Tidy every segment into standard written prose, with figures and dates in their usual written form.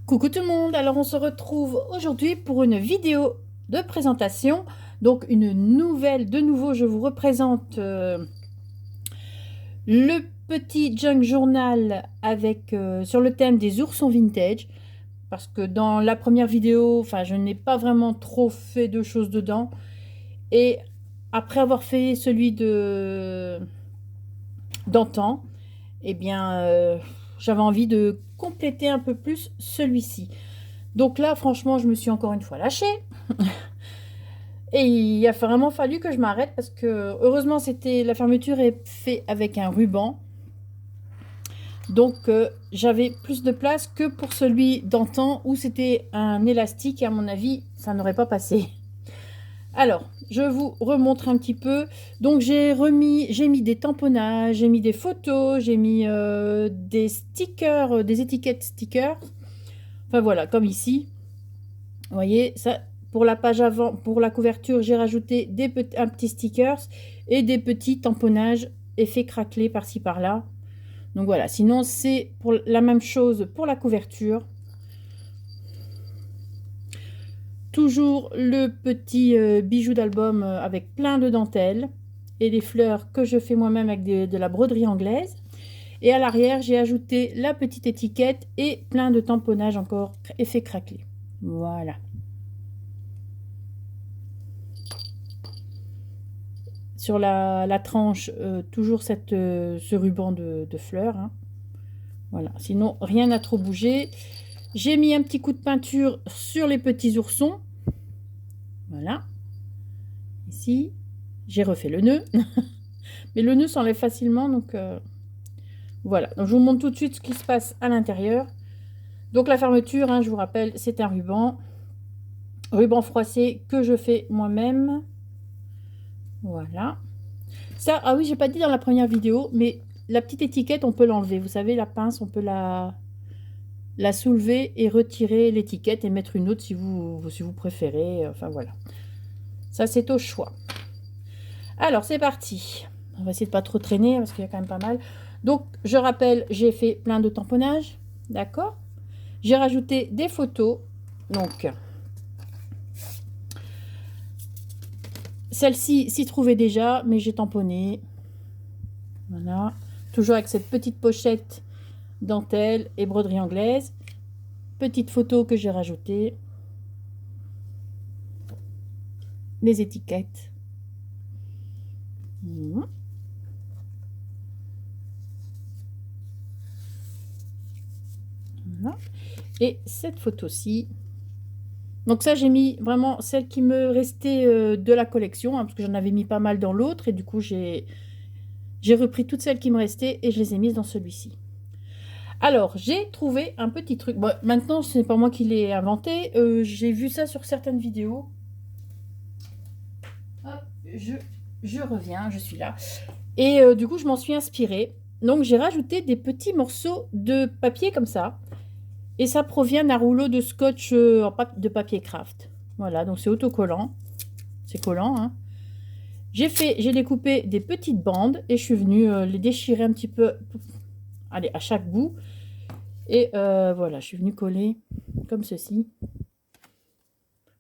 Coucou tout le monde, alors on se retrouve aujourd'hui pour une vidéo de présentation. Donc une nouvelle, de nouveau je vous représente le petit junk journal avec, sur le thème des oursons vintage. Parce que dans la première vidéo, enfin je n'ai pas vraiment trop fait de choses dedans. Et après avoir fait celui de d'antan, eh bien j'avais envie de compléter un peu plus celui-ci. Donc là, franchement, je me suis encore une fois lâchée. Et il a vraiment fallu que je m'arrête parce que, heureusement, la fermeture est faite avec un ruban. Donc, j'avais plus de place que pour celui d'antan où c'était un élastique et à mon avis, ça n'aurait pas passé. Alors, je vous remontre un petit peu. Donc, j'ai mis des tamponnages, j'ai mis des photos, j'ai mis des stickers, des étiquettes stickers. Enfin voilà, comme ici. Vous voyez, ça, pour la page avant, pour la couverture, j'ai rajouté un petit stickers et des petits tamponnages effets craquelés par-ci par-là. Donc voilà, sinon c'est pour la même chose pour la couverture. Toujours le petit bijou d'album avec plein de dentelles et des fleurs que je fais moi-même avec de la broderie anglaise. Et à l'arrière, j'ai ajouté la petite étiquette et plein de tamponnages encore effets craquelés. Voilà. Sur la tranche, toujours ce ruban de fleurs, hein. Voilà, sinon rien n'a trop bougé. J'ai mis un petit coup de peinture sur les petits oursons. Voilà, ici. J'ai refait le nœud. Mais le nœud s'enlève facilement, donc voilà. Donc je vous montre tout de suite ce qui se passe à l'intérieur. Donc la fermeture, hein, je vous rappelle, c'est un ruban froissé que je fais moi-même. Voilà. Ça, ah oui, j'ai pas dit dans la première vidéo, mais la petite étiquette, on peut l'enlever. Vous savez, la pince, on peut la soulever et retirer l'étiquette et mettre une autre si vous préférez. Enfin voilà. Ça, c'est au choix. Alors, c'est parti. On va essayer de pas trop traîner parce qu'il y a quand même pas mal. Donc, je rappelle, j'ai fait plein de tamponnages. D'accord. J'ai rajouté des photos. Donc, celle-ci s'y trouvait déjà, mais j'ai tamponné. Voilà. Toujours avec cette petite pochette dentelle et broderie anglaise. Petite photo que j'ai rajoutée. Les étiquettes. Voilà. Et cette photo-ci. Donc ça, j'ai mis vraiment celle qui me restait de la collection, hein, parce que j'en avais mis pas mal dans l'autre. Et du coup, j'ai repris toutes celles qui me restaient et je les ai mises dans celui-ci. Alors, j'ai trouvé un petit truc. Bon, maintenant, ce n'est pas moi qui l'ai inventé. J'ai vu ça sur certaines vidéos. Hop, je reviens, je suis là. Et du coup, je m'en suis inspirée. Donc, j'ai rajouté des petits morceaux de papier comme ça. Et ça provient d'un rouleau de scotch de papier craft. Voilà, donc c'est autocollant. C'est collant, hein. J'ai découpé des petites bandes et je suis venue les déchirer un petit peu, allez, à chaque bout. Et voilà, je suis venue coller comme ceci.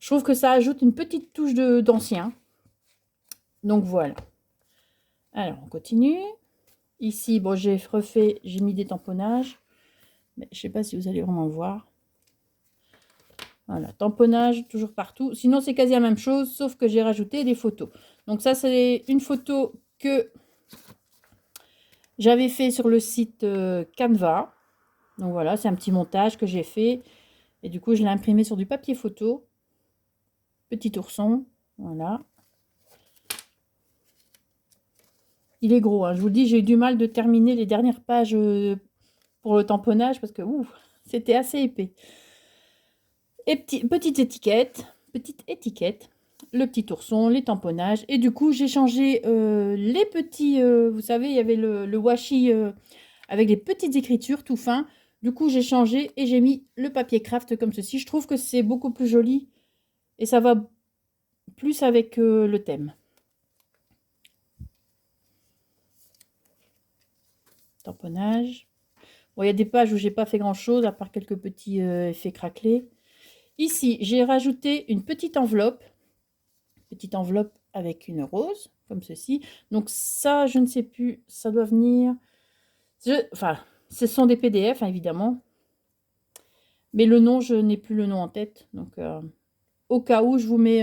Je trouve que ça ajoute une petite touche d'ancien. Donc voilà. Alors, on continue. Ici, bon, j'ai mis des tamponnages. Mais je ne sais pas si vous allez vraiment voir. Voilà, tamponnage toujours partout. Sinon, c'est quasi la même chose, sauf que j'ai rajouté des photos. Donc ça, c'est une photo que j'avais fait sur le site Canva. Donc voilà, c'est un petit montage que j'ai fait. Et du coup, je l'ai imprimé sur du papier photo. Petit ourson, voilà. Il est gros, hein. Je vous le dis, j'ai eu du mal de terminer les dernières pages pour le tamponnage parce que c'était assez épais. Et petite étiquette, le petit ourson, les tamponnages. Et du coup, j'ai changé les petits, vous savez, il y avait le washi avec des petites écritures tout fin. Du coup, j'ai changé et j'ai mis le papier craft comme ceci. Je trouve que c'est beaucoup plus joli et ça va plus avec le thème. Tamponnage. Bon, il y a des pages où j'ai pas fait grand chose, à part quelques petits effets craquelés. Ici, j'ai rajouté une petite enveloppe avec une rose, comme ceci. Donc ça, je ne sais plus, ça doit venir... Enfin, ce sont des PDF, hein, évidemment. Mais le nom, je n'ai plus le nom en tête. Donc, au cas où, je vous mets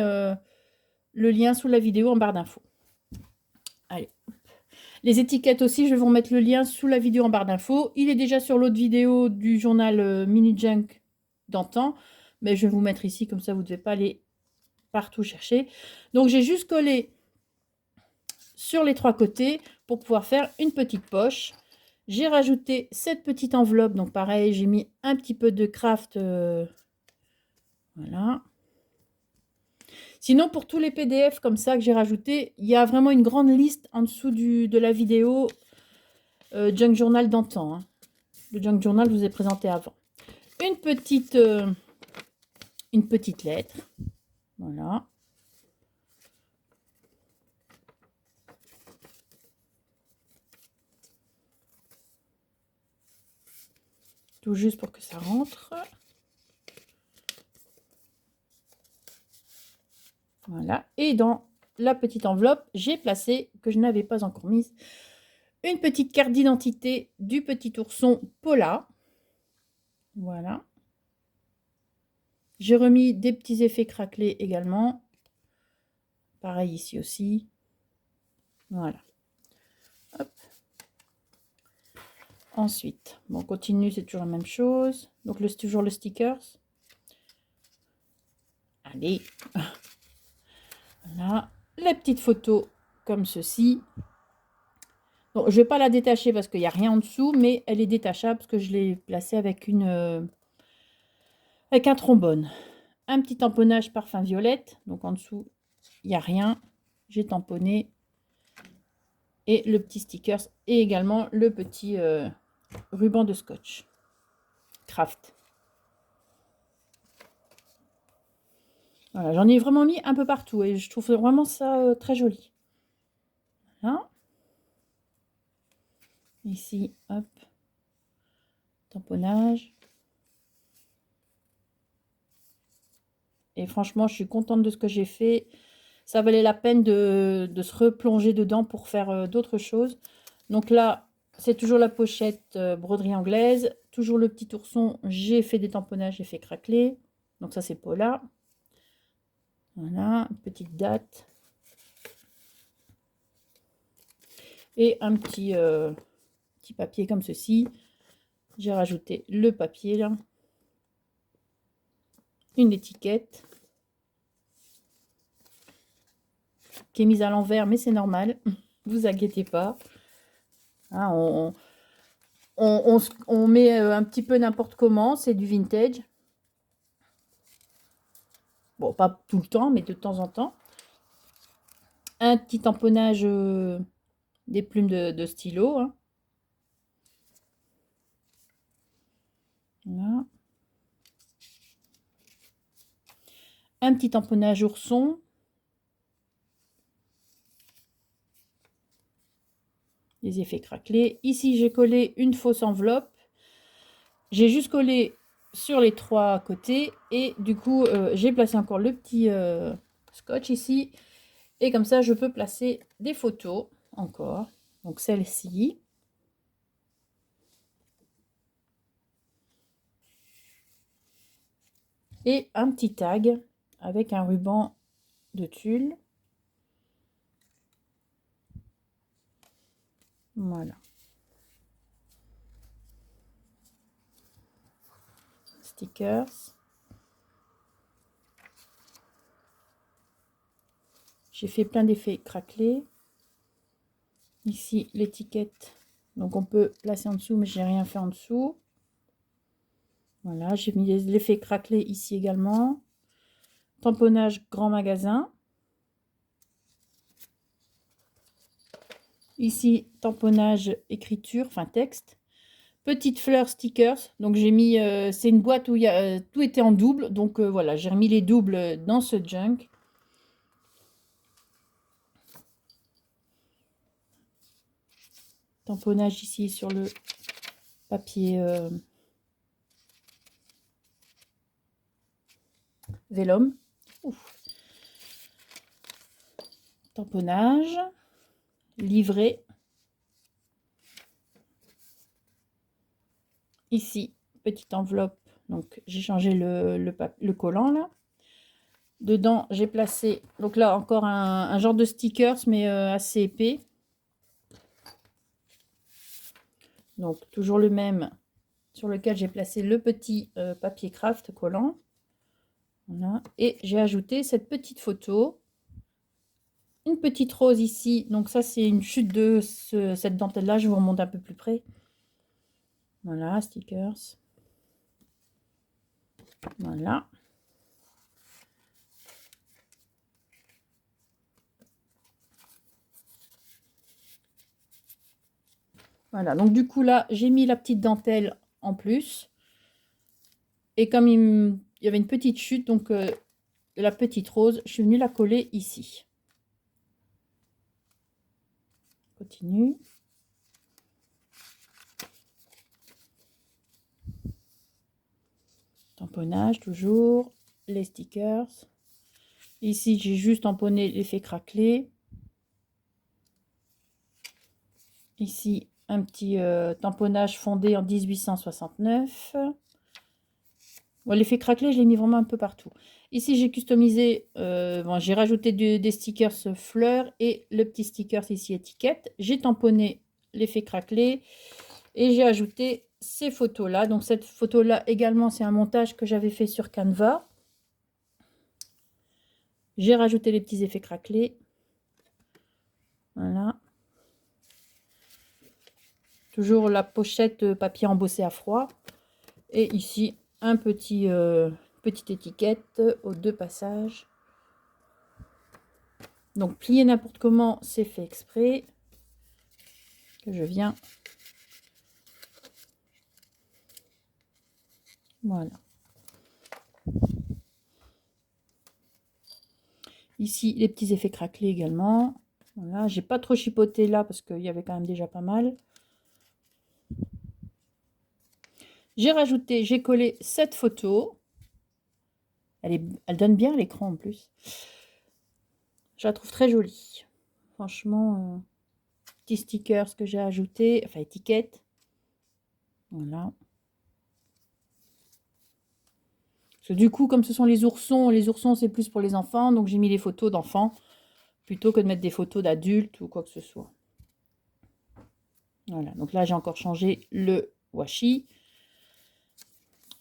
le lien sous la vidéo en barre d'infos. Allez. Les étiquettes aussi, je vais vous remettre le lien sous la vidéo en barre d'infos. Il est déjà sur l'autre vidéo du journal Mini Junk d'antan. Mais je vais vous mettre ici, comme ça, vous ne devez pas aller partout chercher. Donc, j'ai juste collé sur les 3 côtés pour pouvoir faire une petite poche. J'ai rajouté cette petite enveloppe. Donc, pareil, j'ai mis un petit peu de craft. Voilà. Sinon, pour tous les PDF comme ça que j'ai rajouté, il y a vraiment une grande liste en dessous de la vidéo Junk Journal d'antan. Hein. Le Junk Journal, je vous ai présenté avant. Une petite lettre. Voilà. Tout juste pour que ça rentre. Voilà. Et dans la petite enveloppe, j'ai placé, que je n'avais pas encore mise, une petite carte d'identité du petit ourson Paula. Voilà. J'ai remis des petits effets craquelés également. Pareil ici aussi. Voilà. Hop. Ensuite, bon, on continue, c'est toujours la même chose. Donc, c'est toujours le stickers. Allez. Voilà. La petite photo comme ceci. Bon, je ne vais pas la détacher parce qu'il n'y a rien en dessous, mais elle est détachable parce que je l'ai placée avec avec un trombone. Un petit tamponnage parfum violette. Donc, en dessous, il n'y a rien. J'ai tamponné. Et le petit stickers et également le petit ruban de scotch. Craft. Voilà, j'en ai vraiment mis un peu partout et je trouve vraiment ça très joli. Voilà. Ici, hop, tamponnage. Et franchement, je suis contente de ce que j'ai fait. Ça valait la peine de se replonger dedans pour faire d'autres choses. Donc là, c'est toujours la pochette broderie anglaise. Toujours le petit ourson, j'ai fait des tamponnages, j'ai fait craqueler. Donc ça, c'est Paula. Voilà, une petite date. Et un petit papier comme ceci. J'ai rajouté le papier là. Une étiquette. Qui est mise à l'envers, mais c'est normal. Vous inquiétez pas. Hein, on met un petit peu n'importe comment. C'est du vintage. Bon, pas tout le temps, mais de temps en temps. Un petit tamponnage des plumes de stylo. Hein. Voilà. Un petit tamponnage ourson. Des effets craquelés. Ici, j'ai collé une fausse enveloppe. J'ai juste collé sur les 3 côtés. Et du coup, j'ai placé encore le petit scotch ici. Et comme ça, je peux placer des photos encore. Donc celle-ci. Et un petit tag avec un ruban de tulle. Voilà. Stickers. J'ai fait plein d'effets craquelés. Ici, l'étiquette. Donc, on peut placer en dessous, mais j'ai rien fait en dessous. Voilà, j'ai mis l'effet craquelé ici également. Tamponnage grand magasin. Ici, tamponnage écriture, enfin texte. Petite fleur stickers. Donc, j'ai mis, c'est une boîte où il y a, tout était en double. Donc, voilà, j'ai remis les doubles dans ce junk. Tamponnage ici sur le papier vélum. Ouf. Tamponnage, livret. Ici, petite enveloppe. Donc, j'ai changé le collant là. Dedans, j'ai placé, donc là encore un genre de stickers, mais assez épais. Donc, toujours le même, sur lequel j'ai placé le petit papier craft collant. Voilà. Et j'ai ajouté cette petite photo. Une petite rose ici. Donc ça, c'est une chute de cette dentelle-là. Je vous remonte un peu plus près. Voilà, stickers. Voilà. Voilà, donc du coup là, j'ai mis la petite dentelle en plus. Et comme il y avait une petite chute, donc la petite rose, je suis venue la coller ici. Continue. Tamponnage toujours. Les stickers. Ici, j'ai juste tamponné l'effet craquelé. Ici, un petit tamponnage fondé en 1869. Bon, l'effet craquelé, je l'ai mis vraiment un peu partout. Ici, j'ai customisé, bon, j'ai rajouté des stickers fleurs et le petit sticker ici étiquette. J'ai tamponné l'effet craquelé et j'ai ajouté ces photos-là. Donc, cette photo-là également, c'est un montage que j'avais fait sur Canva. J'ai rajouté les petits effets craquelés. Voilà. Toujours la pochette papier embossé à froid. Et ici, un petit, petite étiquette aux 2 passages. Donc, plier n'importe comment, c'est fait exprès. Que je viens. Voilà. Ici, les petits effets craquelés également. Voilà, j'ai pas trop chipoté là parce qu'il y avait quand même déjà pas mal. J'ai rajouté, j'ai collé cette photo. Elle donne bien à l'écran en plus. Je la trouve très jolie. Franchement, petit stickers que j'ai ajouté, enfin étiquette. Voilà. Parce que du coup, comme ce sont les oursons c'est plus pour les enfants, donc j'ai mis les photos d'enfants plutôt que de mettre des photos d'adultes ou quoi que ce soit. Voilà, donc là j'ai encore changé le washi.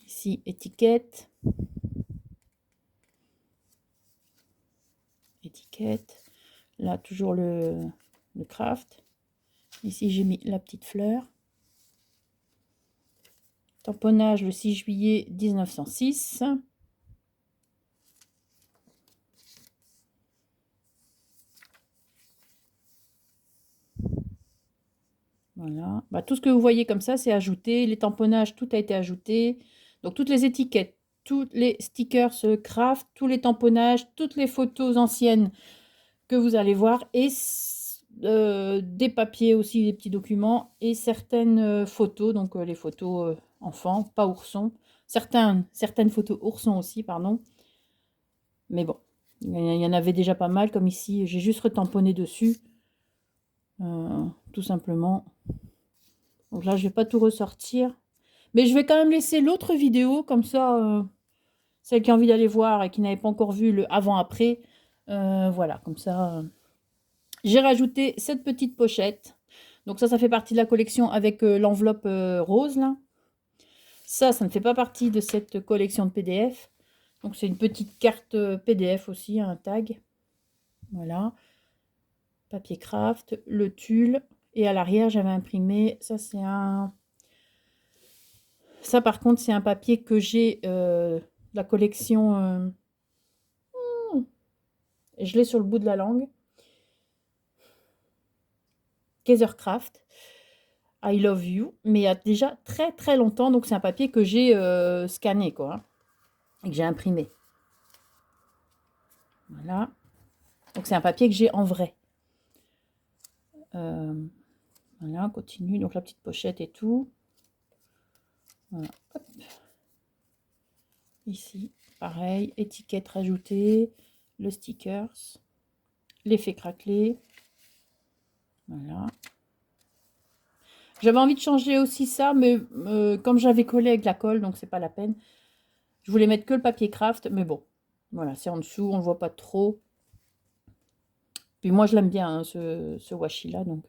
Ici, étiquette. Étiquette. Là, toujours le craft. Ici, j'ai mis la petite fleur. Tamponnage le 6 juillet 1906. Voilà. Bah, tout ce que vous voyez comme ça, c'est ajouté. Les tamponnages, tout a été ajouté. Donc, toutes les étiquettes, tous les stickers craft, tous les tamponnages, toutes les photos anciennes que vous allez voir et des papiers aussi, des petits documents et certaines photos, donc les photos enfants, pas oursons. Certaines photos oursons aussi, pardon. Mais bon, il y en avait déjà pas mal, comme ici, j'ai juste retamponné dessus, tout simplement. Donc là, je vais pas tout ressortir. Mais je vais quand même laisser l'autre vidéo, comme ça, celle qui a envie d'aller voir et qui n'avait pas encore vu le avant-après, voilà, comme ça. J'ai rajouté cette petite pochette. Donc ça fait partie de la collection avec l'enveloppe rose, là. Ça ne fait pas partie de cette collection de PDF. Donc c'est une petite carte PDF aussi, un tag. Voilà. Papier craft, le tulle. Et à l'arrière, j'avais imprimé, ça c'est un... Ça par contre, c'est un papier que j'ai, la collection... Je l'ai sur le bout de la langue. Kaisercraft. I love you. Mais il y a déjà très très longtemps. Donc c'est un papier que j'ai scanné, quoi. Hein, et que j'ai imprimé. Voilà. Donc c'est un papier que j'ai en vrai. Voilà, on continue. Donc la petite pochette et tout. Voilà. Hop. Ici, pareil, étiquette rajoutée, le stickers, l'effet craquelé. Voilà. J'avais envie de changer aussi ça, mais comme j'avais collé avec la colle, donc c'est pas la peine. Je voulais mettre que le papier craft, mais bon, voilà, c'est en dessous, on ne voit pas trop. Puis moi, je l'aime bien, hein, ce washi-là, donc...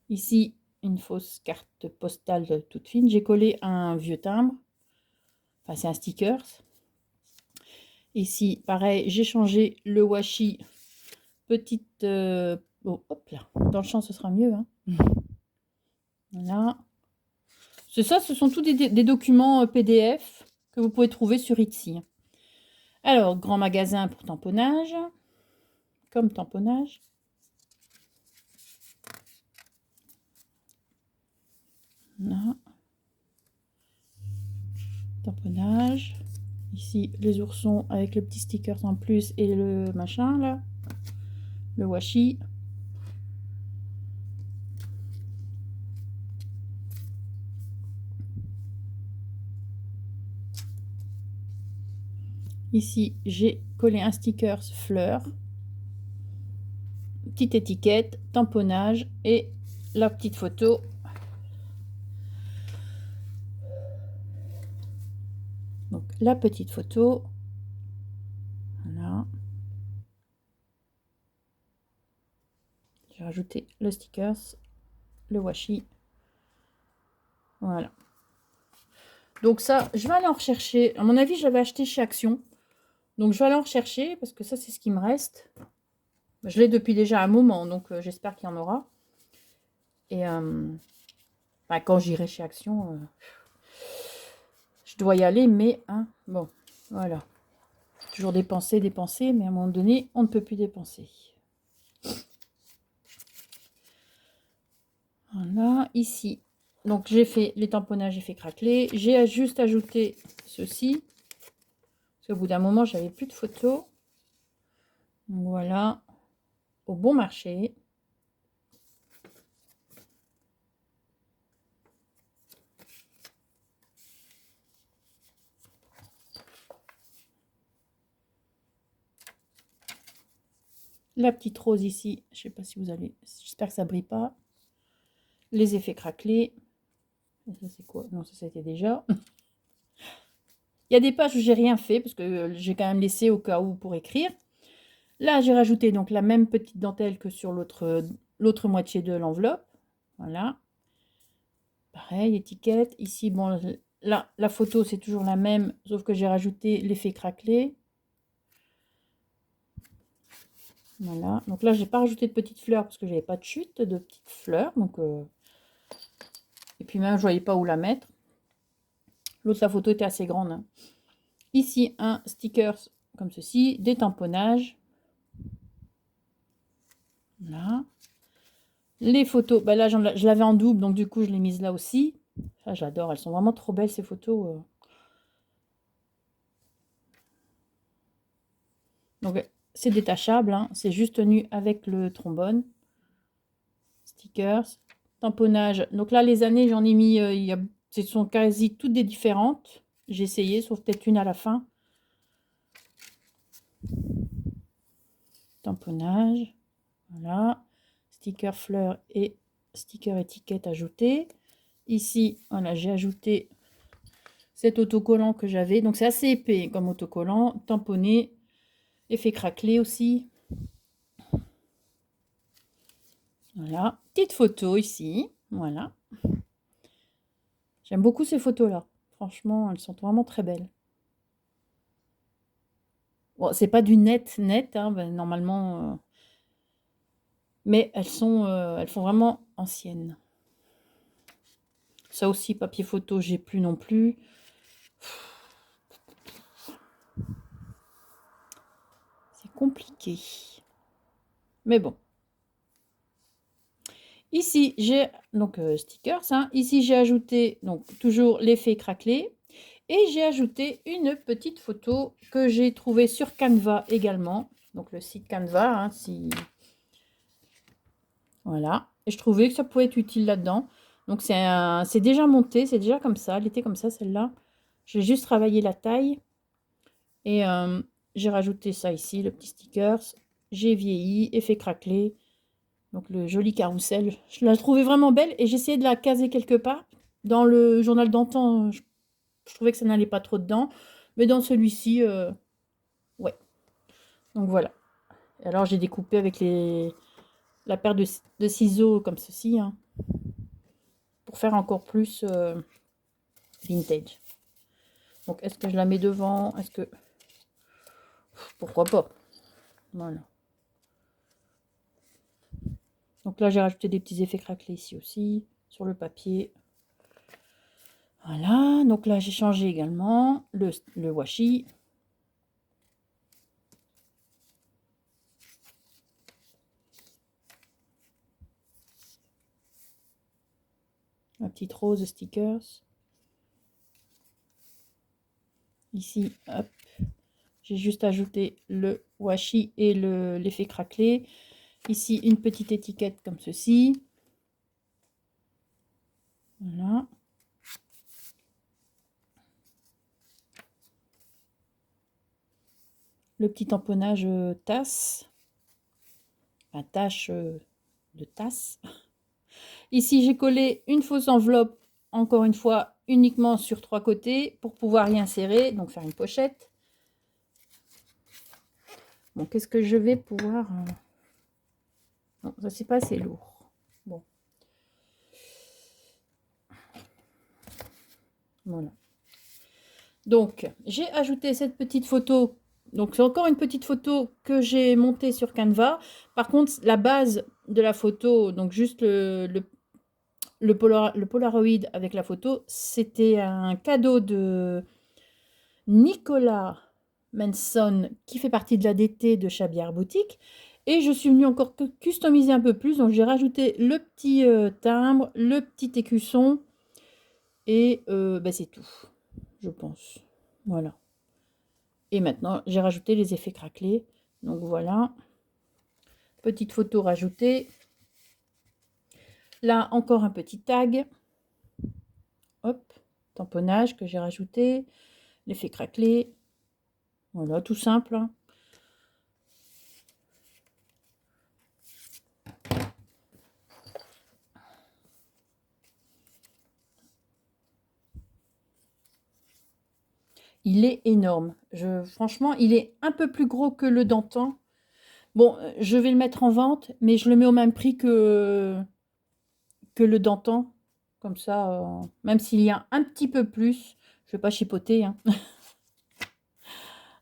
Ici, une fausse carte postale toute fine. J'ai collé un vieux timbre. Enfin, c'est un sticker. Ici, pareil, j'ai changé le washi. Petite... Oh, hop là. Dans le champ, ce sera mieux. Hein. Voilà. C'est ça, ce sont tous des documents PDF que vous pouvez trouver sur Etsy. Alors, grand magasin pour tamponnage. Comme tamponnage. Voilà. Tamponnage. Ici, les oursons avec le petit sticker en plus et le machin, là. Le washi. Ici, j'ai collé un sticker fleur. Petite étiquette, tamponnage et la petite photo. Donc, la petite photo. Voilà. J'ai rajouté le stickers, le washi. Voilà. Donc ça, je vais aller en rechercher. À mon avis, j'avais acheté chez Action. Donc je vais aller en rechercher parce que ça, c'est ce qui me reste. Je l'ai depuis déjà un moment, donc j'espère qu'il y en aura. Et bah, quand j'irai chez Action, je dois y aller, mais hein, bon, voilà. Toujours dépenser, dépenser, mais à un moment donné, on ne peut plus dépenser. Voilà, ici. Donc j'ai fait les tamponnages, j'ai fait craqueler. J'ai juste ajouté ceci. Parce qu'au bout d'un moment, j'avais plus de photos. Donc, voilà, au bon marché. La petite rose ici, je sais pas si vous allez, j'espère que ça brille pas. Les effets craquelés. Et ça c'est quoi? Non, ça a été déjà. Il y a des pages où j'ai rien fait parce que j'ai quand même laissé au cas où pour écrire. Là, j'ai rajouté donc la même petite dentelle que sur l'autre moitié de l'enveloppe. Voilà. Pareil, étiquette. Ici, bon, là, la photo, c'est toujours la même, sauf que j'ai rajouté l'effet craquelé. Voilà. Donc là, j'ai pas rajouté de petites fleurs parce que j'avais pas de chute de petites fleurs. Donc, et puis même, je voyais pas où la mettre. L'autre, la photo était assez grande. Hein. Ici, un sticker comme ceci, des tamponnages. Voilà. Les photos, bah là, je l'avais en double, donc du coup, je l'ai mise là aussi. Ça, j'adore, elles sont vraiment trop belles, ces photos. Donc, c'est détachable, hein. C'est juste tenu avec le trombone. Stickers, tamponnage. Donc là, les années, j'en ai mis, ce sont quasi toutes des différentes. J'ai essayé, sauf peut-être une à la fin. Tamponnage, voilà. Sticker fleur et sticker étiquette ajouté. Ici, voilà, j'ai ajouté cet autocollant que j'avais. Donc, c'est assez épais comme autocollant. Tamponné, effet craquelé aussi. Voilà, petite photo ici. Voilà. J'aime beaucoup ces photos-là. Franchement, elles sont vraiment très belles. Bon, c'est pas du net, hein, ben, normalement. Mais elles font vraiment anciennes. Ça aussi, papier photo, j'ai plus non plus. C'est compliqué. Mais bon. Ici, j'ai donc stickers. Hein. Ici, j'ai ajouté donc toujours l'effet craquelé. Et j'ai ajouté une petite photo que j'ai trouvée sur Canva également. Donc le site Canva, hein, si... Voilà. Et je trouvais que ça pouvait être utile là-dedans. Donc c'est déjà monté, c'est déjà comme ça, elle était comme ça celle-là. J'ai juste travaillé la taille et j'ai rajouté ça ici, le petit stickers. J'ai vieilli, effet craquelé. Donc le joli carrousel, je la trouvais vraiment belle et j'essayais de la caser quelque part. Dans le journal d'antan, je trouvais que ça n'allait pas trop dedans. Mais dans celui-ci, ouais. Donc voilà. Et alors j'ai découpé avec la paire de ciseaux comme ceci, hein, pour faire encore plus vintage. Donc est-ce que je la mets devant? Est-ce que... Pourquoi pas? Voilà. Donc là j'ai rajouté des petits effets craquelés ici aussi, sur le papier. Voilà, donc là j'ai changé également le washi. Ma petite rose stickers. Ici, hop, j'ai juste ajouté le washi et l'effet craquelé. Ici, une petite étiquette comme ceci. Voilà. Le petit tamponnage tasse. La tâche de tasse. Ici, j'ai collé une fausse enveloppe, encore une fois, uniquement sur 3 côtés pour pouvoir y insérer, donc faire une pochette. Bon, qu'est-ce que je vais pouvoir... Non, ça c'est pas assez lourd. Bon. Voilà. Donc, j'ai ajouté cette petite photo. Donc, c'est encore une petite photo que j'ai montée sur Canva. Par contre, la base de la photo, donc juste le Polaroid avec la photo, c'était un cadeau de Nicolas Manson, qui fait partie de la DT de Chabière Boutique. Et je suis venue encore customiser un peu plus. Donc, j'ai rajouté le petit timbre, le petit écusson. Et bah, c'est tout, je pense. Voilà. Et maintenant, j'ai rajouté les effets craquelés. Donc voilà. Petite photo rajoutée. Là, encore un petit tag. Hop. Tamponnage que j'ai rajouté. L'effet craquelé. Voilà, tout simple, hein. Il est énorme. Franchement, il est un peu plus gros que le d'antan. Bon, je vais le mettre en vente, mais je le mets au même prix que le d'antan. Comme ça, même s'il y a un petit peu plus, je ne vais pas chipoter, hein.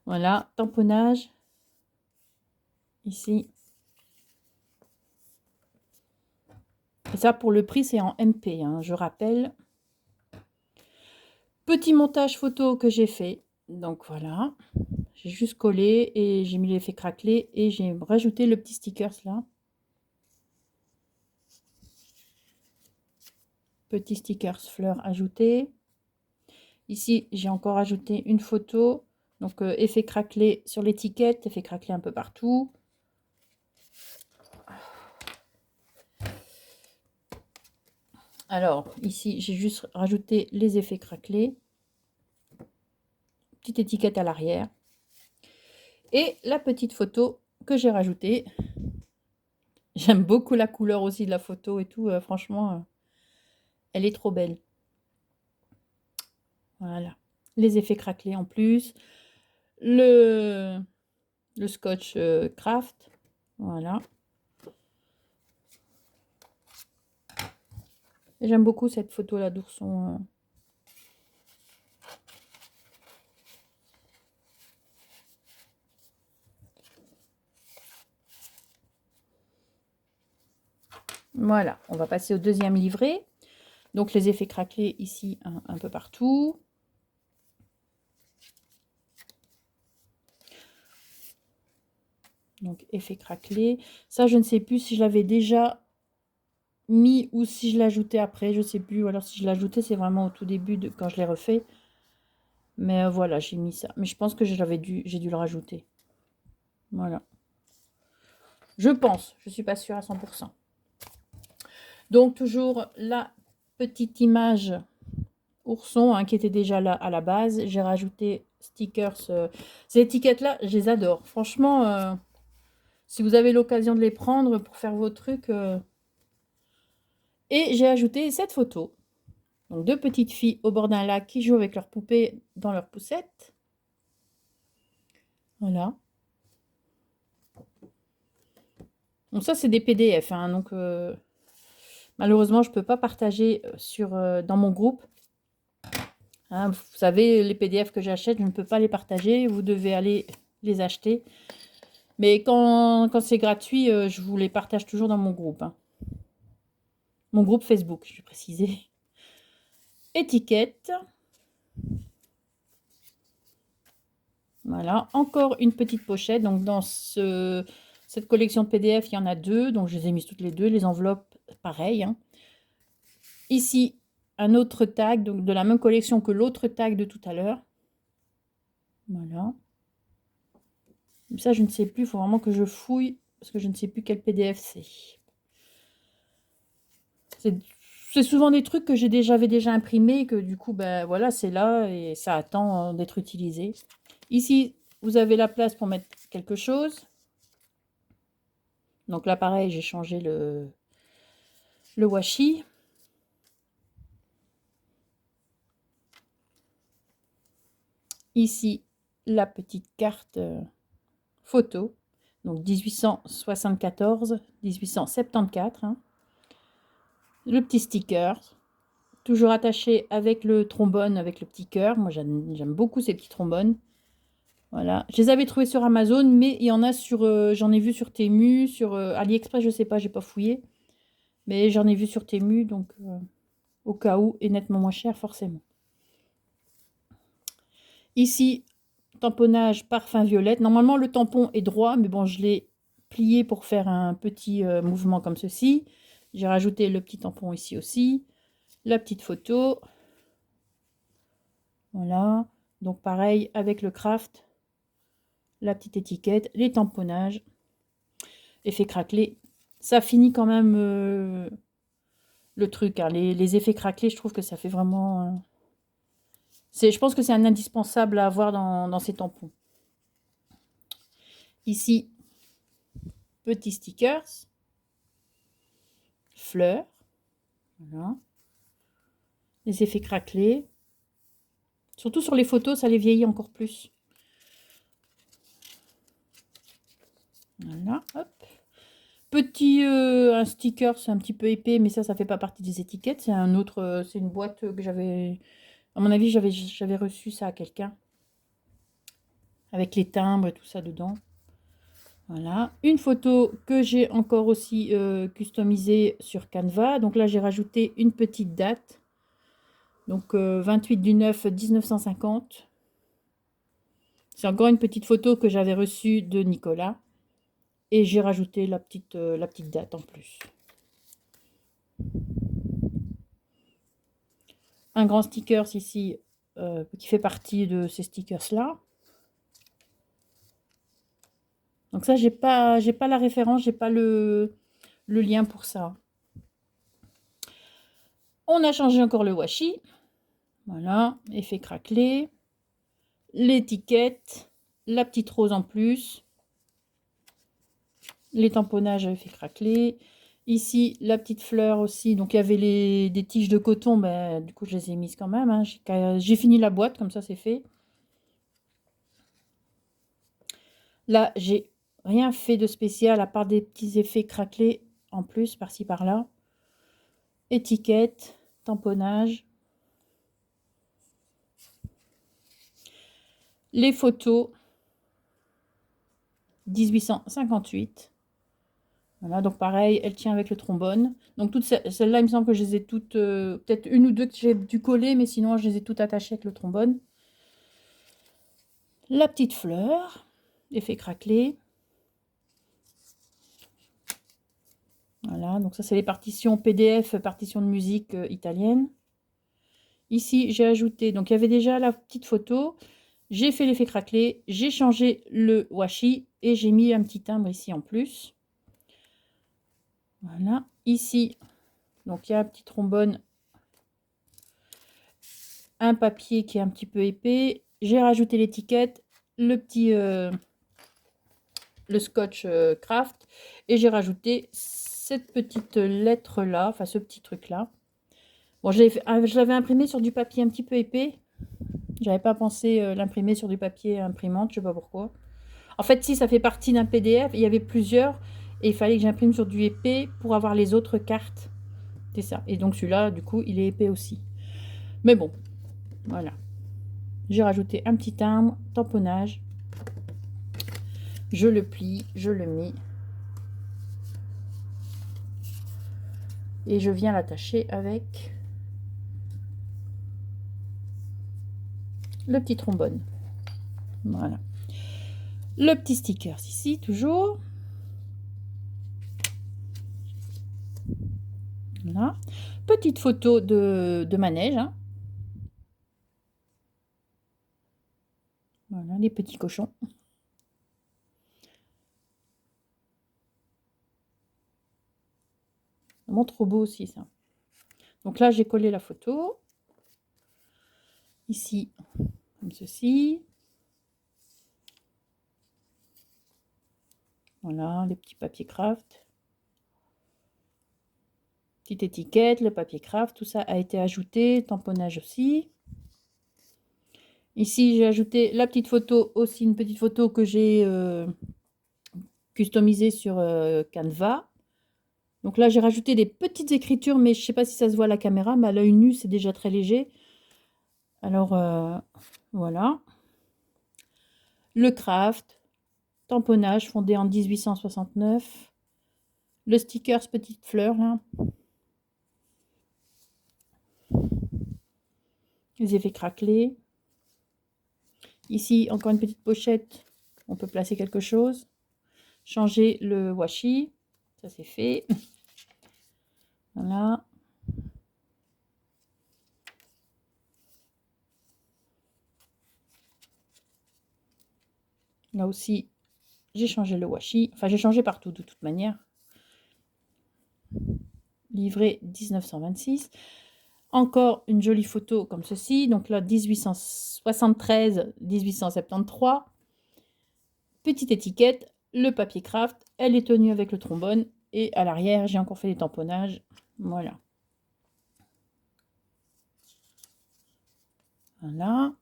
Voilà, tamponnage. Ici. Et ça, pour le prix, c'est en MP, hein, je rappelle. Petit montage photo que j'ai fait. Donc voilà. J'ai juste collé et j'ai mis l'effet craquelé et j'ai rajouté le petit stickers là. Petit stickers fleurs ajouté. Ici, j'ai encore ajouté une photo. Donc, effet craquelé sur l'étiquette, effet craquelé un peu partout. Alors, ici, j'ai juste rajouté les effets craquelés. Petite étiquette à l'arrière. Et la petite photo que j'ai rajoutée. J'aime beaucoup la couleur aussi de la photo et tout. Franchement, elle est trop belle. Voilà. Les effets craquelés en plus. Le scotch craft. Voilà. J'aime beaucoup cette photo là d'ourson. Voilà, on va passer au deuxième livret. Donc les effets craquelés ici un peu partout. Donc effet craquelé. Ça, je ne sais plus si je l'avais déjà mis ou si je l'ajoutais après. Je ne sais plus. Ou alors si je l'ajoutais, c'est vraiment au tout début de quand je l'ai refait. Mais voilà, j'ai mis ça. Mais je pense que j'ai dû le rajouter. Voilà. Je pense. Je ne suis pas sûre à 100%. Donc toujours là, petite image ourson hein, qui était déjà là à la base. J'ai rajouté stickers. Ces étiquettes-là, je les adore. Franchement, si vous avez l'occasion de les prendre pour faire vos trucs. Et j'ai ajouté cette photo. Donc, deux petites filles au bord d'un lac qui jouent avec leurs poupées dans leurs poussettes. Voilà. Donc ça, c'est des PDF. Hein, donc, malheureusement, je ne peux pas partager dans mon groupe. Hein, vous savez, les PDF que j'achète, je ne peux pas les partager. Vous devez aller les acheter. Mais quand c'est gratuit, je vous les partage toujours dans mon groupe. Hein. Mon groupe Facebook, je vais préciser. Étiquette. Voilà, encore une petite pochette. Donc dans cette collection de PDF, il y en a deux. Donc je les ai mises toutes les deux. Les enveloppes, pareil. Hein. Ici, un autre tag, donc de la même collection que l'autre tag de tout à l'heure. Voilà. Ça, je ne sais plus. Il faut vraiment que je fouille parce que je ne sais plus quel PDF c'est. C'est souvent des trucs que j'avais déjà imprimés et que du coup, ben voilà, c'est là et ça attend d'être utilisé. Ici, vous avez la place pour mettre quelque chose. Donc là, pareil, j'ai changé le washi. Ici, la petite carte photo. Donc 1874, 1874. Hein. Le petit sticker. Toujours attaché avec le trombone, avec le petit cœur. Moi, j'aime beaucoup ces petits trombones. Voilà. Je les avais trouvés sur Amazon, mais il y en a j'en ai vu sur Temu, sur AliExpress, je sais pas, j'ai pas fouillé. Mais j'en ai vu sur Temu, donc au cas où, et nettement moins cher, forcément. Ici, tamponnage parfum violette. Normalement, le tampon est droit, mais bon, je l'ai plié pour faire un petit mouvement comme ceci. J'ai rajouté le petit tampon ici aussi. La petite photo. Voilà. Donc pareil, avec le craft, la petite étiquette, les tamponnages, effet craquelé. Ça finit quand même le truc. Hein. Les effets craquelés, je trouve que ça fait vraiment... je pense que c'est un indispensable à avoir dans ces tampons. Ici, petits stickers, fleurs, voilà. Les effets craquelés. Surtout sur les photos, ça les vieillit encore plus. Voilà, hop. Petit un sticker, c'est un petit peu épais, mais ça fait pas partie des étiquettes. C'est un autre, c'est une boîte que j'avais... À mon avis, j'avais reçu ça à quelqu'un. Avec les timbres et tout ça dedans. Voilà. Une photo que j'ai encore aussi customisée sur Canva. Donc là, j'ai rajouté une petite date. Donc 28 du 9 1950. C'est encore une petite photo que j'avais reçue de Nicolas. Et j'ai rajouté la petite date en plus. Un grand sticker ici qui fait partie de ces stickers-là. Donc ça, j'ai pas la référence, j'ai pas le lien pour ça. On a changé encore le washi. Voilà, effet craquelé. L'étiquette, la petite rose en plus. Les tamponnages à effet craquelé. Ici, la petite fleur aussi. Donc, il y avait des tiges de coton. Ben, du coup, je les ai mises quand même. Hein. J'ai fini la boîte, comme ça, c'est fait. Là, j'ai rien fait de spécial, à part des petits effets craquelés en plus, par-ci, par-là. Étiquette, tamponnage. Les photos. 1858. Voilà, donc pareil, elle tient avec le trombone. Donc toutes celles-là, il me semble que je les ai toutes, peut-être une ou deux que j'ai dû coller, mais sinon je les ai toutes attachées avec le trombone. La petite fleur, effet craquelé. Voilà, donc ça c'est les partitions PDF, partitions de musique italienne. Ici, j'ai ajouté, donc il y avait déjà la petite photo. J'ai fait l'effet craquelé, j'ai changé le washi et j'ai mis un petit timbre ici en plus. Voilà, ici, donc il y a un petit trombone un papier qui est un petit peu épais. J'ai rajouté l'étiquette, le petit le scotch craft, et j'ai rajouté cette petite lettre là, enfin ce petit truc là. Bon, je l'avais imprimé sur du papier un petit peu épais. J'avais pas pensé l'imprimer sur du papier imprimante, je sais pas pourquoi. En fait, si ça fait partie d'un PDF, il y avait plusieurs et il fallait que j'imprime sur du épais pour avoir les autres cartes. C'est ça. Et donc celui-là, du coup, il est épais aussi. Mais bon, voilà. J'ai rajouté un petit timbre, tamponnage. Je le plie, je le mets. Et je viens l'attacher avec le petit trombone. Voilà. Le petit sticker ici, toujours. Voilà. Petite photo de manège. Hein. Voilà, les petits cochons. Vraiment trop beau aussi, ça. Donc là, j'ai collé la photo. Ici, comme ceci. Voilà, les petits papiers craft. Petite étiquette, le papier craft, tout ça a été ajouté. Tamponnage aussi. Ici, j'ai ajouté la petite photo, aussi une petite photo que j'ai customisée sur Canva. Donc là, j'ai rajouté des petites écritures, mais je ne sais pas si ça se voit à la caméra, mais à l'œil nu, c'est déjà très léger. Alors, voilà. Le craft, tamponnage fondé en 1869. Le stickers petite fleur, là. Les effets craquelés. Ici, encore une petite pochette. On peut placer quelque chose. Changer le washi. Ça, c'est fait. Voilà. Là aussi, j'ai changé le washi. Enfin, j'ai changé partout de toute manière. Livré 1926. Encore une jolie photo comme ceci. Donc là, 1873, 1873. Petite étiquette, le papier craft. Elle est tenue avec le trombone. Et à l'arrière, j'ai encore fait des tamponnages. Voilà. Voilà.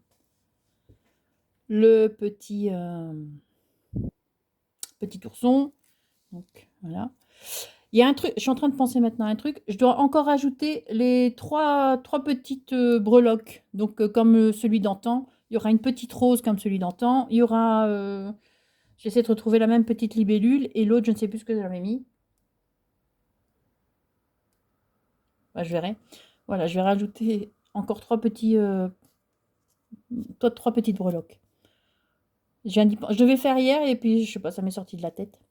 Le petit, petit ourson. Donc, voilà. Il y a un truc, je suis en train de penser maintenant à un truc. Je dois encore ajouter les trois petites breloques. Donc, comme celui d'antan. Il y aura une petite rose comme celui d'antan. Il y aura... j'essaie de retrouver la même petite libellule. Et l'autre, je ne sais plus ce que j'avais mis. Bah, je verrai. Voilà, je vais rajouter encore trois petites breloques. Je devais faire hier et puis, je sais pas, ça m'est sorti de la tête.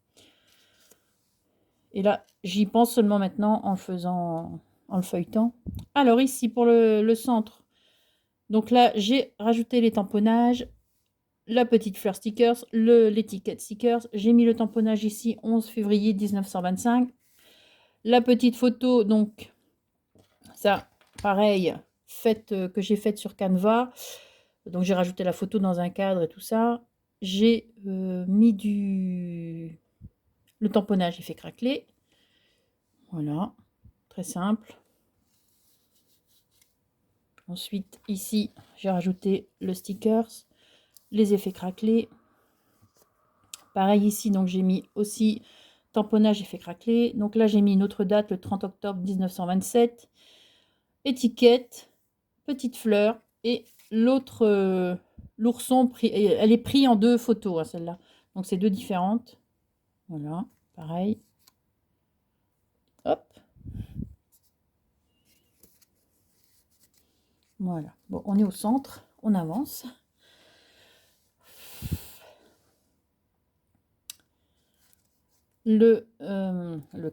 Et là, j'y pense seulement maintenant en le faisant, en le feuilletant. Alors ici, pour le centre, donc là, j'ai rajouté les tamponnages, la petite fleur stickers, l'étiquette stickers. J'ai mis le tamponnage ici, 11 février 1925. La petite photo, donc, ça, pareil, que j'ai faite sur Canva. Donc, j'ai rajouté la photo dans un cadre et tout ça. J'ai mis le tamponnage effet craquelé. Voilà, très simple. Ensuite, ici, j'ai rajouté le stickers, les effets craquelés. Pareil ici, donc j'ai mis aussi tamponnage effet craquelé. Donc là, j'ai mis une autre date, le 30 octobre 1927. Étiquette, petite fleur et l'autre, l'ourson, elle est prise en deux photos, hein, celle-là. Donc c'est deux différentes. Voilà, pareil. Hop. Voilà. Bon, on est au centre, on avance. Le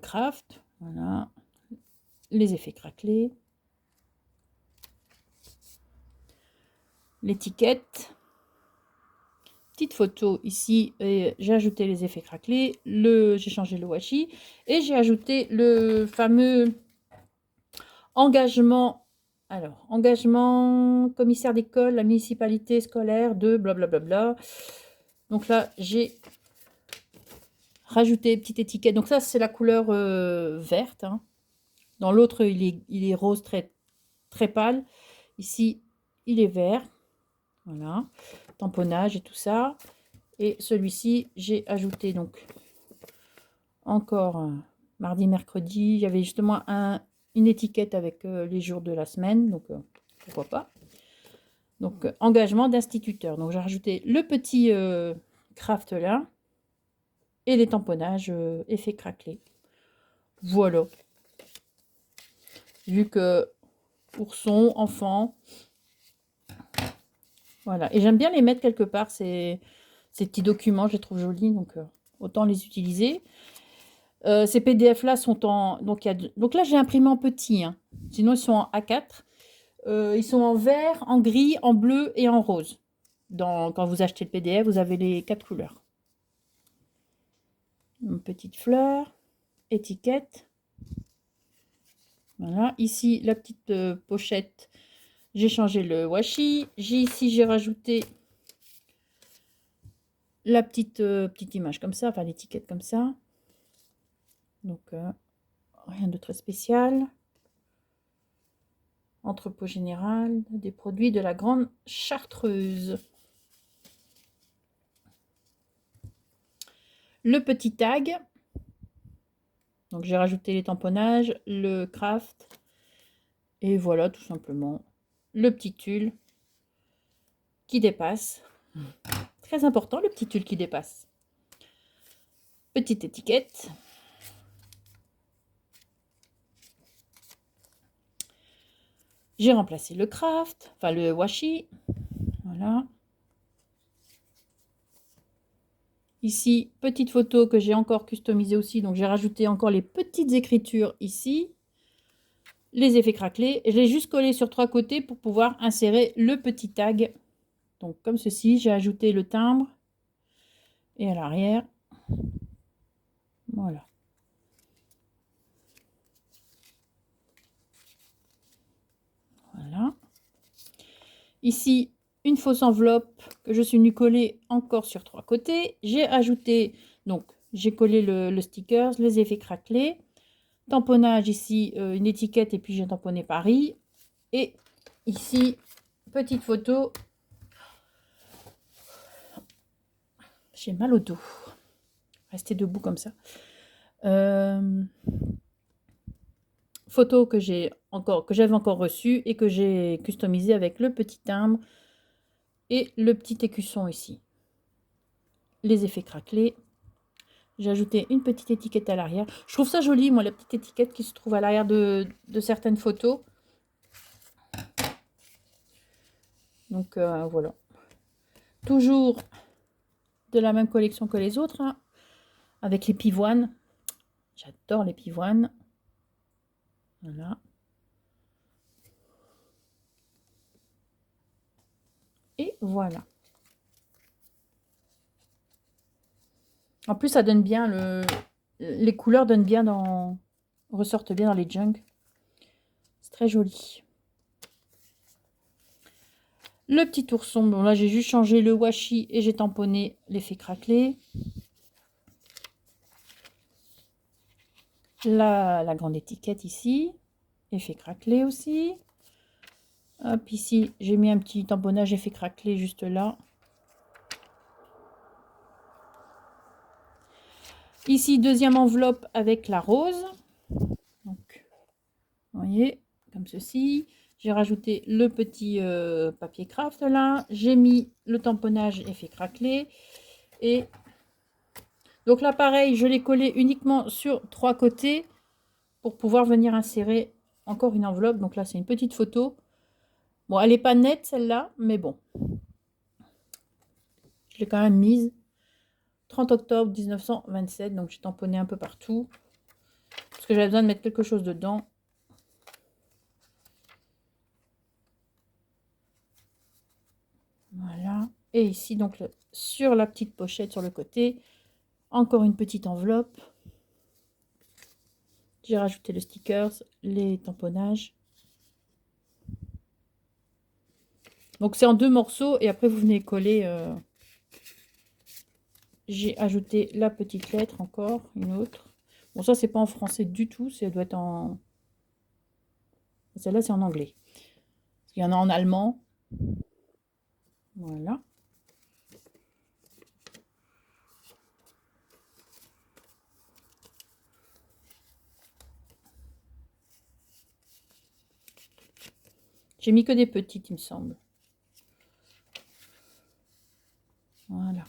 craft, voilà. Les effets craquelés. L'étiquette. Petite photo ici, j'ai ajouté les effets craquelés, j'ai changé le washi et j'ai ajouté le fameux engagement Alors, engagement, commissaire d'école, la municipalité scolaire de blablabla. Donc là, j'ai rajouté petite étiquette. Donc ça, c'est la couleur verte. Hein. Dans l'autre, il est rose très, très pâle. Ici, il est vert. Voilà. Tamponnage et tout ça. Et celui-ci, j'ai ajouté donc encore mardi, mercredi. Il y avait justement une étiquette avec les jours de la semaine. Donc, pourquoi pas. Donc, engagement d'instituteur. Donc, j'ai rajouté le petit craft là. Et les tamponnages effet craquelé. Voilà. Vu que ourson, enfant. Voilà. Et j'aime bien les mettre quelque part, ces petits documents, je les trouve jolis, donc autant les utiliser. Ces PDF là sont en... Donc là, j'ai imprimé en petit. Hein. Sinon, ils sont en A4. Ils sont en vert, en gris, en bleu et en rose. Quand vous achetez le PDF, vous avez les 4 couleurs. Une petite fleur, étiquette. Voilà. Ici, la petite pochette. J'ai changé le washi. Ici, j'ai rajouté la petite image comme ça, enfin l'étiquette comme ça. Donc, rien de très spécial. Entrepôt général, des produits de la Grande Chartreuse. Le petit tag. Donc, j'ai rajouté les tamponnages, le craft. Et voilà, tout simplement, le petit tulle qui dépasse. Très important, le petit tulle qui dépasse. Petite étiquette. J'ai remplacé le craft, enfin le washi. Voilà. Ici, petite photo que j'ai encore customisée aussi. Donc, j'ai rajouté encore les petites écritures ici. Les effets craquelés. Je l'ai juste collé sur 3 côtés pour pouvoir insérer le petit tag. Donc, comme ceci, j'ai ajouté le timbre. Et à l'arrière. Voilà. Voilà. Ici, une fausse enveloppe que je suis venue coller encore sur 3 côtés. J'ai ajouté, donc, j'ai collé le sticker, les effets craquelés. Tamponnage ici, une étiquette et puis j'ai tamponné Paris. Et ici, petite photo. J'ai mal au dos. Rester debout comme ça. Photo que j'avais encore reçue et que j'ai customisé avec le petit timbre et le petit écusson ici. Les effets craquelés. J'ai ajouté une petite étiquette à l'arrière. Je trouve ça joli, moi, la petite étiquette qui se trouve à l'arrière de certaines photos. Donc, voilà. Toujours de la même collection que les autres, hein, avec les pivoines. J'adore les pivoines. Voilà. Et voilà. En plus, ça donne bien les couleurs donnent bien ressortent bien dans les junks. C'est très joli. Le petit ourson, bon là j'ai juste changé le washi et j'ai tamponné l'effet craquelé. La grande étiquette ici, effet craquelé aussi. Hop, ici j'ai mis un petit tamponnage effet craquelé juste là. Ici, deuxième enveloppe avec la rose. Donc, vous voyez, comme ceci. J'ai rajouté le petit papier craft là. J'ai mis le tamponnage effet craquelé. Et donc là, pareil, je l'ai collé uniquement sur 3 côtés pour pouvoir venir insérer encore une enveloppe. Donc là, c'est une petite photo. Bon, elle n'est pas nette celle-là, mais bon. Je l'ai quand même mise. 30 octobre 1927, donc j'ai tamponné un peu partout. Parce que j'avais besoin de mettre quelque chose dedans. Voilà. Et ici, donc, sur la petite pochette sur le côté, encore une petite enveloppe. J'ai rajouté le stickers, les tamponnages. Donc c'est en 2 morceaux et après vous venez coller. J'ai ajouté la petite lettre encore, une autre. Bon, ça c'est pas en français du tout, ça doit être en... Celle-là c'est en anglais. Il y en a en allemand. Voilà. J'ai mis que des petites, il me semble. Voilà.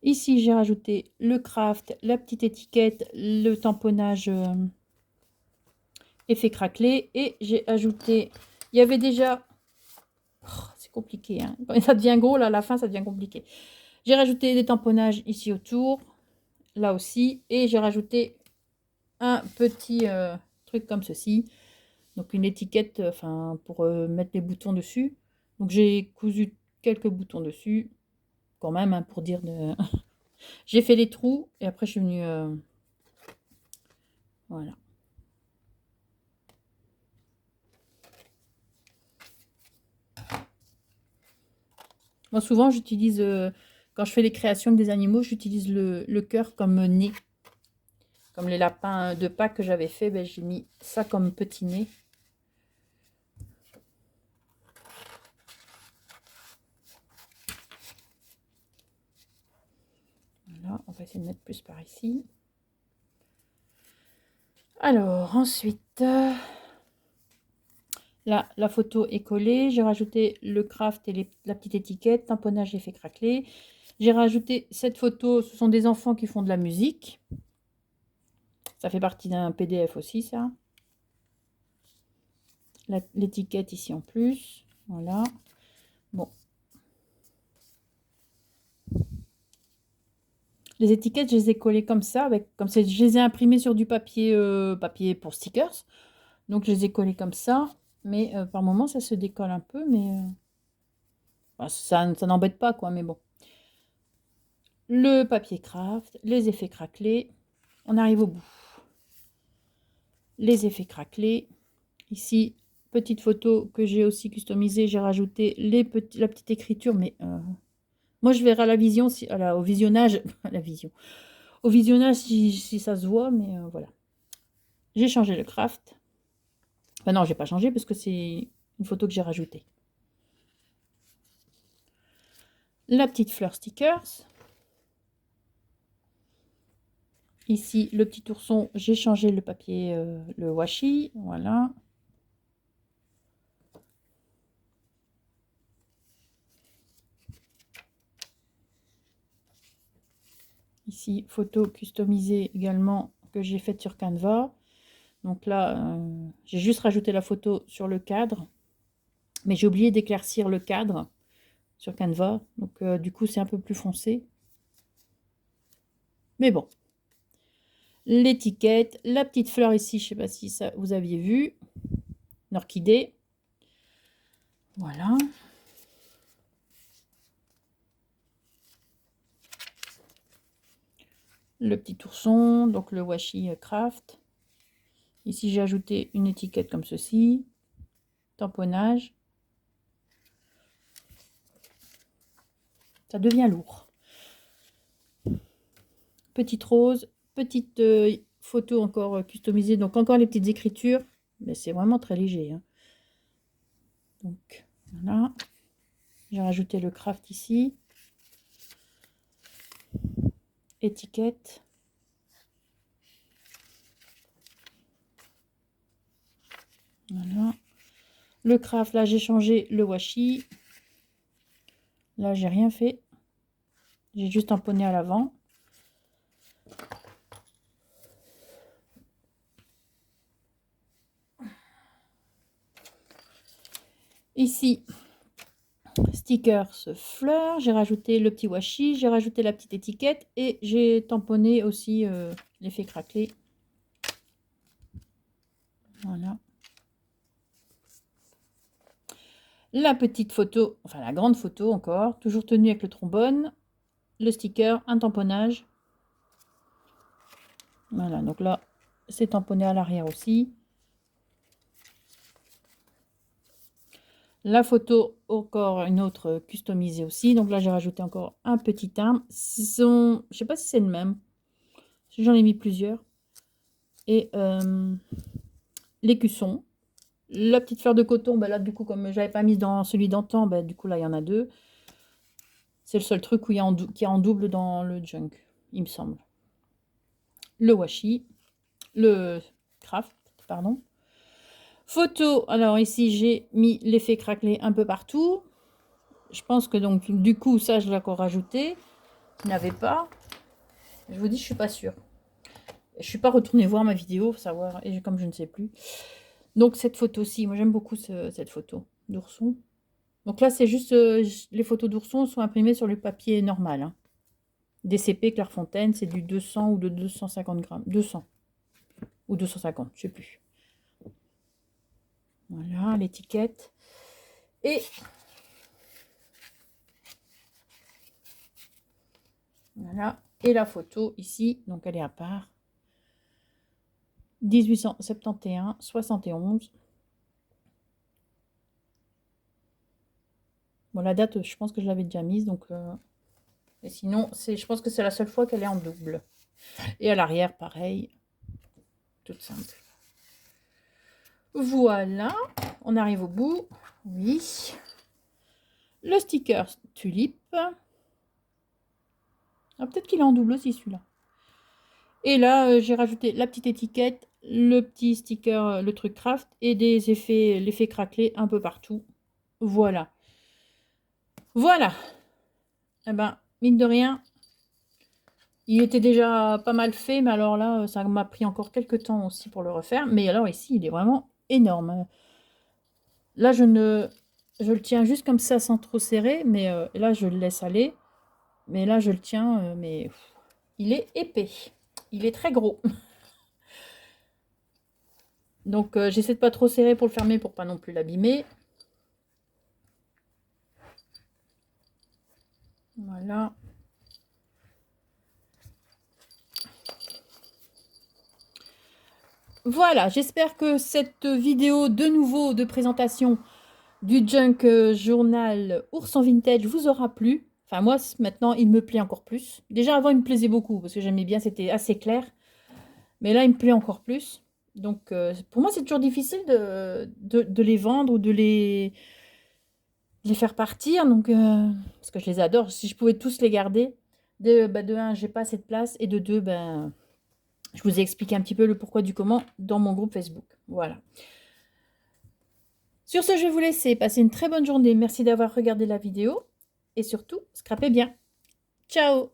Ici, j'ai rajouté le craft, la petite étiquette, le tamponnage effet craquelé. Et j'ai ajouté... Il y avait déjà... Oh, c'est compliqué, hein. Quand ça devient gros, là, à la fin, ça devient compliqué. J'ai rajouté des tamponnages ici autour, là aussi. Et j'ai rajouté un petit truc comme ceci. Donc une étiquette pour mettre les boutons dessus. Donc j'ai cousu quelques boutons dessus, quand même, hein, pour dire de... J'ai fait les trous et après je suis venue... voilà. Moi souvent j'utilise, quand je fais les créations des animaux, j'utilise le cœur comme nez. Comme les lapins de Pâques que j'avais fait, ben, j'ai mis ça comme petit nez. Voilà, on va essayer de mettre plus par ici. Alors ensuite... Là, la photo est collée. J'ai rajouté le craft et la petite étiquette, tamponnage effet craquelé. J'ai rajouté cette photo. Ce sont des enfants qui font de la musique. Ça fait partie d'un PDF aussi, ça. L'étiquette ici en plus. Voilà. Bon. Les étiquettes, je les ai collées comme ça. Je les ai imprimées sur du papier, papier pour stickers. Donc, je les ai collées comme ça. Mais par moment, ça se décolle un peu. Mais ça n'embête pas, quoi. Mais bon. Le papier craft, les effets craquelés. On arrive au bout. Les effets craquelés. Ici, petite photo que j'ai aussi customisée. J'ai rajouté la petite écriture. Mais moi, je verrai à la vision, au visionnage. À la vision. Au visionnage, si ça se voit. Mais voilà. J'ai changé le craft. Enfin non, j'ai pas changé parce que c'est une photo que j'ai rajoutée. La petite fleur stickers. Ici, le petit ourson, j'ai changé le papier, le washi. Voilà. Ici, photo customisée également que j'ai faite sur Canva. Donc là, j'ai juste rajouté la photo sur le cadre. Mais j'ai oublié d'éclaircir le cadre sur Canva. Donc du coup, c'est un peu plus foncé. Mais bon. L'étiquette, la petite fleur ici, je ne sais pas si ça vous aviez vu. Une orchidée. Voilà. Le petit ourson, donc le washi craft. Ici, j'ai ajouté une étiquette comme ceci. Tamponnage. Ça devient lourd. Petite rose, petite photo encore customisée. Donc encore les petites écritures. Mais c'est vraiment très léger, hein. Donc voilà. J'ai rajouté le craft ici. Étiquette. Voilà. Le craft, là j'ai changé le washi. Là j'ai rien fait. J'ai juste tamponné à l'avant. Ici, stickers fleurs, j'ai rajouté le petit washi, j'ai rajouté la petite étiquette et j'ai tamponné aussi l'effet craquelé. Voilà. La petite photo, enfin la grande photo encore, toujours tenue avec le trombone, le sticker, un tamponnage. Voilà, donc là, C'est tamponné à l'arrière aussi. La photo, encore une autre customisée aussi. Donc là, j'ai rajouté encore un petit arme. Je sais pas si c'est le même. J'en ai mis plusieurs. Et l'écusson. La petite fleur de coton, bah là, du coup, comme j'avais pas mis dans celui d'antan, bah, du coup, là, il y en a deux. C'est le seul truc où il y a qui est en double dans le junk, il me semble. Le washi. Le craft, pardon. Photo, alors ici j'ai mis l'effet craquelé un peu partout. Je pense que donc du coup ça je l'ai encore rajouté. Je n'avais pas. Je vous dis je suis pas sûre. Je suis pas retournée voir ma vidéo pour savoir et comme je ne sais plus. Donc cette photo-ci, moi j'aime beaucoup cette photo d'ourson. Donc là c'est juste les photos d'ourson sont imprimées sur le papier normal. Hein. DCP Clairefontaine, c'est du 200 ou de 250 grammes. 200 ou 250, je sais plus. Voilà l'étiquette. Et voilà. Et la photo ici, donc elle est à part. 1871, 71. Bon, la date, je pense que je l'avais déjà mise. Donc, et sinon, je pense que c'est la seule fois qu'elle est en double. Et à l'arrière, pareil. Toute simple. Voilà. On arrive au bout. Oui. Le sticker tulipe. Ah, peut-être qu'il est en double aussi, celui-là. Et là, j'ai rajouté la petite étiquette, le petit sticker, le truc craft, et des effets, l'effet craquelé un peu partout. Voilà. Voilà. Eh ben, mine de rien, il était déjà pas mal fait, mais alors là, ça m'a pris encore quelques temps aussi pour le refaire. Mais alors ici, il est vraiment énorme. Là, je le tiens juste comme ça sans trop serrer, mais là, je le laisse aller. Mais là, je le tiens, mais il est épais. Il est très gros. Donc, j'essaie de pas trop serrer pour le fermer pour pas non plus l'abîmer. Voilà. Voilà, j'espère que cette vidéo de nouveau de présentation du junk journal Ourson Vintage vous aura plu. Enfin moi maintenant il me plaît encore plus. Déjà avant il me plaisait beaucoup parce que j'aimais bien, c'était assez clair. Mais là il me plaît encore plus. Donc pour moi c'est toujours difficile de les vendre ou de les faire partir. Donc parce que je les adore. Si je pouvais tous les garder. De un, j'ai pas assez de place. Et de deux, ben, je vous ai expliqué un petit peu le pourquoi du comment dans mon groupe Facebook. Voilà. Sur ce, je vais vous laisser. Passer une très bonne journée. Merci d'avoir regardé la vidéo. Et surtout, scrapez bien. Ciao!